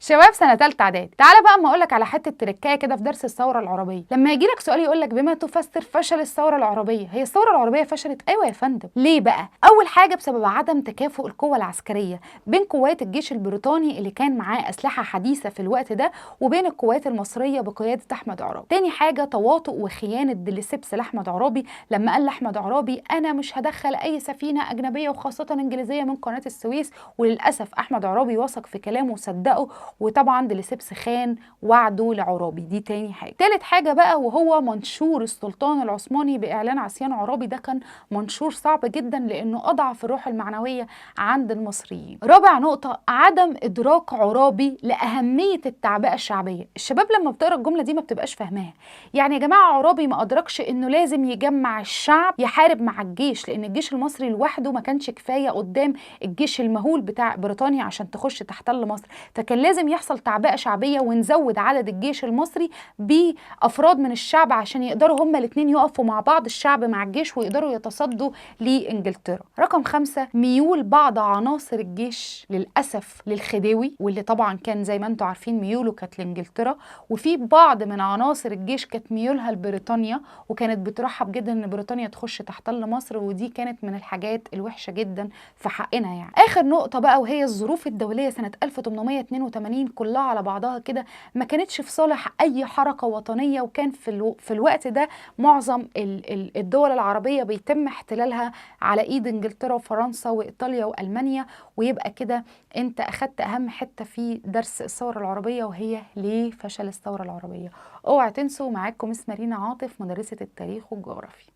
شباب سنه ثالثه اعدادي، تعالى بقى اما اقول لك على حته تركايه كده في درس الثوره العربيه. لما يجي لك سؤال يقول لك بما تفسر فشل الثوره العربيه، هي الثوره العربيه فشلت؟ ايوه يا فندم. ليه بقى؟ اول حاجه بسبب عدم تكافؤ القوه العسكريه بين قوات الجيش البريطاني اللي كان معاه اسلحه حديثه في الوقت ده وبين القوات المصريه بقياده احمد عرابي. تاني حاجه تواطؤ وخيانه ديليسيبس لاحمد عرابي لما قال لاحمد عرابي انا مش هدخل اي سفينه اجنبيه وخاصه انجليزيه من قناه السويس، وللاسف احمد عرابي وثق في كلامه وصدقه، وطبعا ديليسيبس خان وعده لعرابي. دي تاني حاجه. تالت حاجه بقى وهو منشور السلطان العثماني باعلان عصيان عرابي. ده كان منشور صعب جدا لانه اضعف الروح المعنويه عند المصريين. رابع نقطه عدم ادراك عرابي لاهميه التعبئه الشعبيه. الشباب لما بتقرا الجمله دي ما بتبقاش فاهماها. يعني يا جماعه عرابي ما ادركش انه لازم يجمع الشعب يحارب مع الجيش، لان الجيش المصري لوحده ما كانش كفايه قدام الجيش المهول بتاع بريطانيا عشان تخش تحتل مصر، فكان لازم يحصل تعبئه شعبيه ونزود عدد الجيش المصري بافراد من الشعب عشان يقدروا هما الاثنين يقفوا مع بعض، الشعب مع الجيش، ويقدروا يتصدوا لانجلترا. رقم 5 ميول بعض عناصر الجيش للاسف للخديوي، واللي طبعا كان زي ما انتم عارفين ميوله كانت لانجلترا، وفي بعض من عناصر الجيش كانت ميولها لبريطانيا وكانت بترحب جدا ان بريطانيا تخش تحتل مصر، ودي كانت من الحاجات الوحشه جدا في حقنا. يعني اخر نقطه بقى وهي الظروف الدوليه سنه 1882 كلها على بعضها كده ما كانتش في صالح اي حركه وطنيه، وكان في الوقت ده معظم الدول العربيه بيتم احتلالها على ايد انجلترا وفرنسا وايطاليا والمانيا. ويبقى كده انت اخدت اهم حته في درس الثوره العربيه وهي ليه فشل الثوره العربيه. اوعى تنسوا، معاكم مس مارينا عاطف مدرسه التاريخ والجغرافيا.